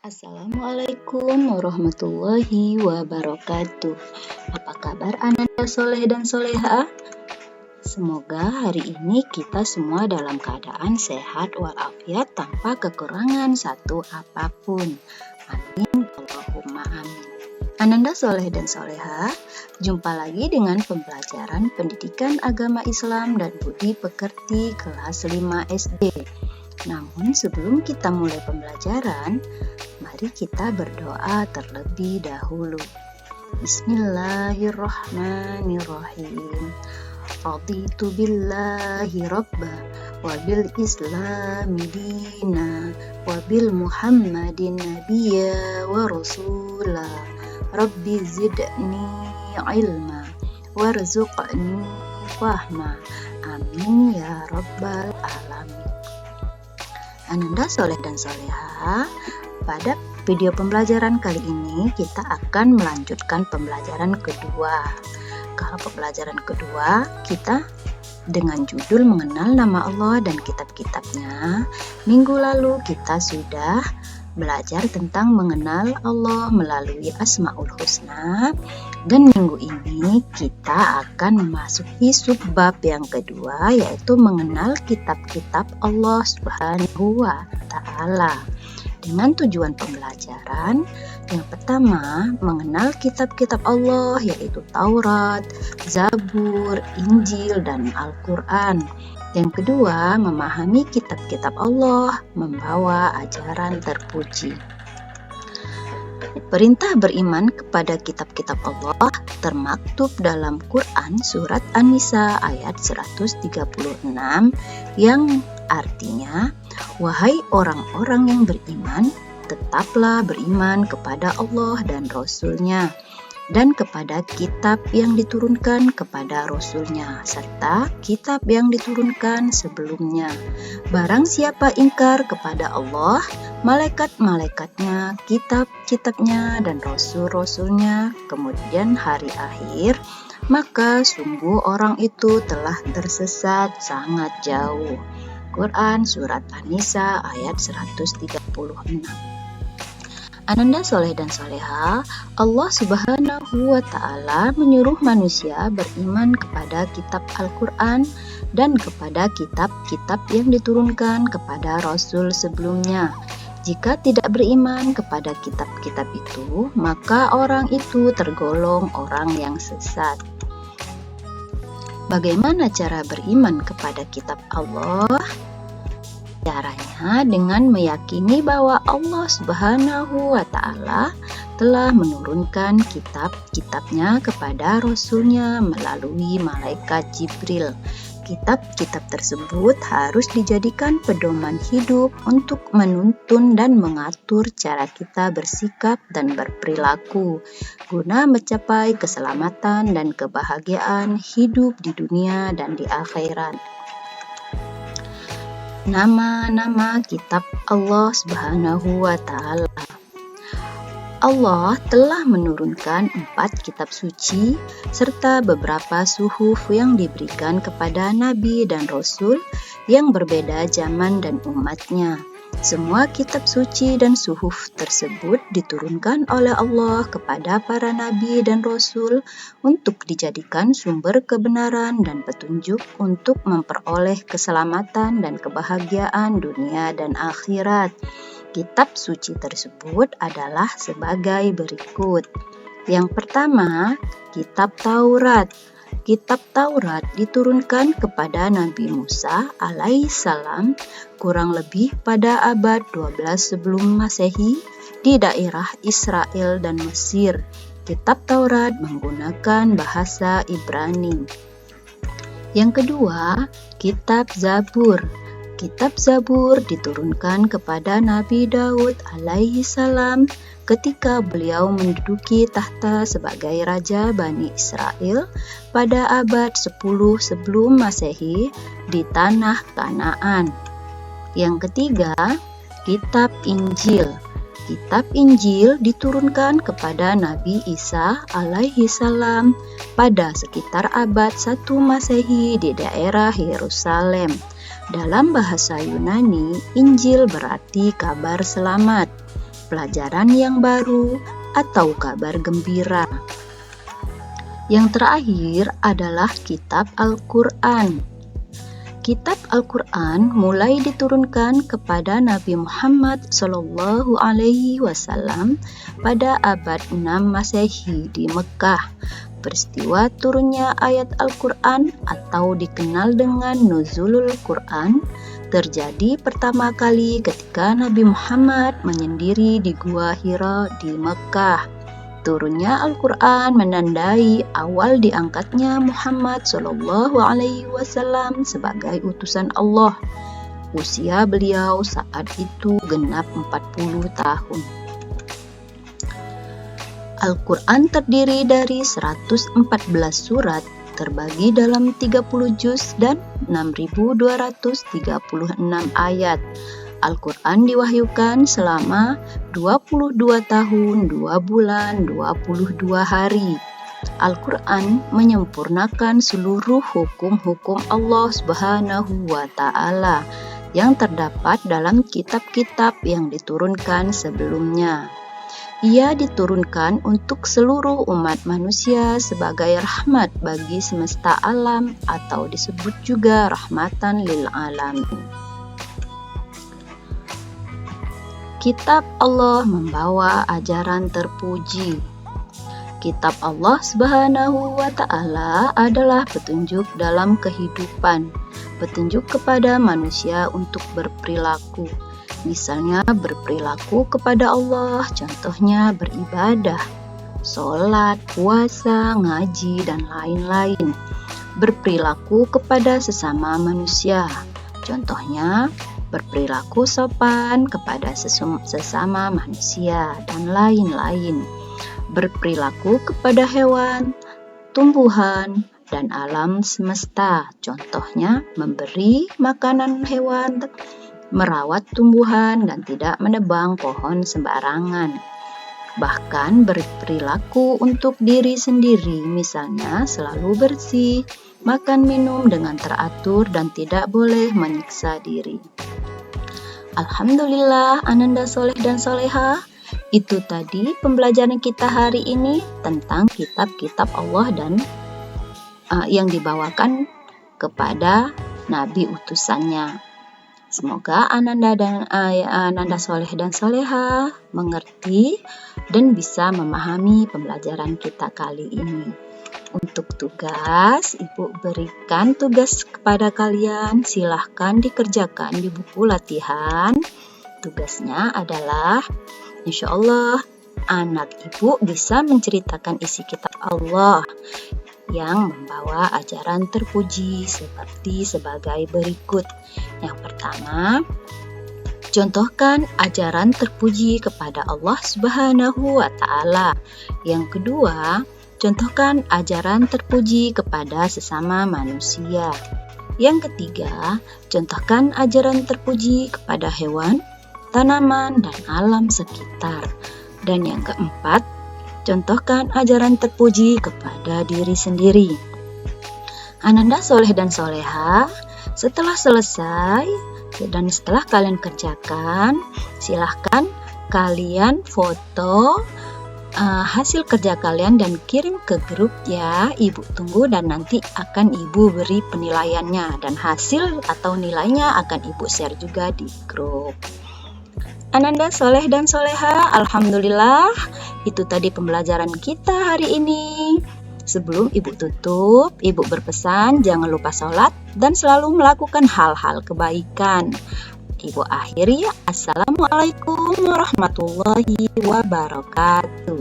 Assalamualaikum warahmatullahi wabarakatuh. Apa kabar Ananda soleh dan soleha? Semoga hari ini kita semua dalam keadaan sehat walafiat tanpa kekurangan satu apapun. Amin, Allahumma amin. Ananda soleh dan soleha, jumpa lagi dengan pembelajaran pendidikan agama Islam dan budi pekerti kelas 5 SD. Namun sebelum kita mulai pembelajaran, mari kita berdoa terlebih dahulu. Bismillahirrahmanirrahim. Raditu billahi rabba wa bil islami dina wa bil muhammadin nabiyya wa rasula. Rabbi zidni ilma warzuqni fahma. Amin ya rabbal alamin. Ananda soleh dan soleha, pada video pembelajaran kali ini kita akan melanjutkan pembelajaran kedua. Kalau pembelajaran kedua kita dengan judul mengenal nama Allah dan kitab-kitabnya. Minggu lalu kita sudah belajar tentang mengenal Allah melalui Asmaul Husna, dan minggu ini kita akan memasuki subbab yang kedua, yaitu mengenal kitab-kitab Allah Subhanahu wa Ta'ala. Dengan tujuan pembelajaran yang pertama, mengenal kitab-kitab Allah yaitu Taurat, Zabur, Injil, dan Al-Quran. Yang kedua, memahami kitab-kitab Allah membawa ajaran terpuji. Perintah beriman kepada kitab-kitab Allah termaktub dalam Quran surat An-Nisa ayat 136 yang artinya, wahai orang-orang yang beriman, tetaplah beriman kepada Allah dan Rasul-Nya, dan kepada kitab yang diturunkan kepada Rasul-Nya, serta kitab yang diturunkan sebelumnya. Barang siapa ingkar kepada Allah, malaikat-malaikatnya, kitab-kitabnya, dan Rasul-Rasul-Nya, kemudian hari akhir, maka sungguh orang itu telah tersesat sangat jauh. Quran Surat An-Nisa ayat 136. Ananda soleh dan soleha, Allah Subhanahu wa Ta'ala menyuruh manusia beriman kepada kitab Al-Quran dan kepada kitab-kitab yang diturunkan kepada Rasul sebelumnya. Jika tidak beriman kepada kitab-kitab itu, maka orang itu tergolong orang yang sesat. Bagaimana cara beriman kepada kitab Allah? Caranya dengan meyakini bahwa Allah Subhanahu wa Ta'ala telah menurunkan kitab-kitabnya kepada Rasul-Nya melalui malaikat Jibril. Kitab-kitab tersebut harus dijadikan pedoman hidup untuk menuntun dan mengatur cara kita bersikap dan berperilaku guna mencapai keselamatan dan kebahagiaan hidup di dunia dan di akhirat. Nama-nama kitab Allah Subhanahu wa Ta'ala. Allah telah menurunkan 4 kitab suci serta beberapa suhuf yang diberikan kepada Nabi dan Rasul yang berbeda zaman dan umatnya. Semua kitab suci dan suhuf tersebut diturunkan oleh Allah kepada para nabi dan rasul untuk dijadikan sumber kebenaran dan petunjuk untuk memperoleh keselamatan dan kebahagiaan dunia dan akhirat. Kitab suci tersebut adalah sebagai berikut. Yang pertama, kitab Taurat. Kitab Taurat diturunkan kepada Nabi Musa alaihissalam kurang lebih pada abad 12 sebelum Masehi di daerah Israel dan Mesir. Kitab Taurat menggunakan bahasa Ibrani. Yang kedua, kitab Zabur. Kitab Zabur diturunkan kepada Nabi Daud alaihissalam ketika beliau menduduki tahta sebagai Raja Bani Israel pada abad 10 sebelum Masehi di tanah Kanaan. Yang ketiga, kitab Injil. Kitab Injil diturunkan kepada Nabi Isa alaihissalam pada sekitar abad 1 Masehi di daerah Yerusalem. Dalam bahasa Yunani, Injil berarti kabar selamat. pelajaran yang baru, atau kabar gembira. Yang terakhir adalah kitab Al-Quran. Kitab Al-Quran mulai diturunkan kepada Nabi Muhammad SAW pada abad 6 Masehi di Mekah. Peristiwa turunnya ayat Al-Quran atau dikenal dengan Nuzulul Quran terjadi pertama kali ketika Nabi Muhammad menyendiri di Gua Hira di Mekah. Turunnya Al-Quran menandai awal diangkatnya Muhammad SAW sebagai utusan Allah. Usia beliau saat itu genap 40 tahun. Al-Quran terdiri dari 114 surat terbagi dalam 30 juz dan 6.236 ayat. Al-Quran diwahyukan selama 22 tahun, 2 bulan, 22 hari. Al-Quran menyempurnakan seluruh hukum-hukum Allah Subhanahu wa Ta'ala yang terdapat dalam kitab-kitab yang diturunkan sebelumnya. Ia diturunkan untuk seluruh umat manusia sebagai rahmat bagi semesta alam atau disebut juga rahmatan lil alamin. Kitab Allah membawa ajaran terpuji. Kitab Allah Subhanahu wa Ta'ala adalah petunjuk dalam kehidupan, petunjuk kepada manusia untuk berperilaku. Misalnya berperilaku kepada Allah, contohnya beribadah, sholat, puasa, ngaji, dan lain-lain. Berperilaku kepada sesama manusia, contohnya berperilaku sopan kepada sesama manusia, dan lain-lain. Berperilaku kepada hewan, tumbuhan, dan alam semesta, contohnya memberi makanan hewan, merawat tumbuhan, dan tidak menebang pohon sembarangan. Bahkan berperilaku untuk diri sendiri, misalnya selalu bersih, makan minum dengan teratur, dan tidak boleh menyiksa diri. Alhamdulillah, Ananda soleh dan soleha, itu tadi pembelajaran kita hari ini tentang kitab-kitab Allah dan yang dibawakan kepada Nabi utusannya. Semoga Ananda soleh dan soleha mengerti dan bisa memahami pembelajaran kita kali ini. Untuk tugas, Ibu berikan tugas kepada kalian, silahkan dikerjakan di buku latihan. Tugasnya adalah, insya Allah anak Ibu bisa menceritakan isi kitab Allah yang membawa ajaran terpuji sebagai berikut. Yang pertama, contohkan ajaran terpuji kepada Allah Subhanahu wa Ta'ala. Yang kedua, contohkan ajaran terpuji kepada sesama manusia. Yang ketiga, contohkan ajaran terpuji kepada hewan, tanaman, dan alam sekitar. Dan yang keempat, contohkan ajaran terpuji kepada diri sendiri. Ananda soleh dan soleha, setelah selesai dan setelah kalian kerjakan, silahkan kalian foto hasil kerja kalian dan kirim ke grup ya. Ibu tunggu dan nanti akan Ibu beri penilaiannya, dan hasil atau nilainya akan Ibu share juga di grup. Ananda soleh dan soleha, alhamdulillah itu tadi pembelajaran kita hari ini. Sebelum Ibu tutup, Ibu berpesan jangan lupa sholat dan selalu melakukan hal-hal kebaikan. Ibu akhiri, assalamualaikum warahmatullahi wabarakatuh.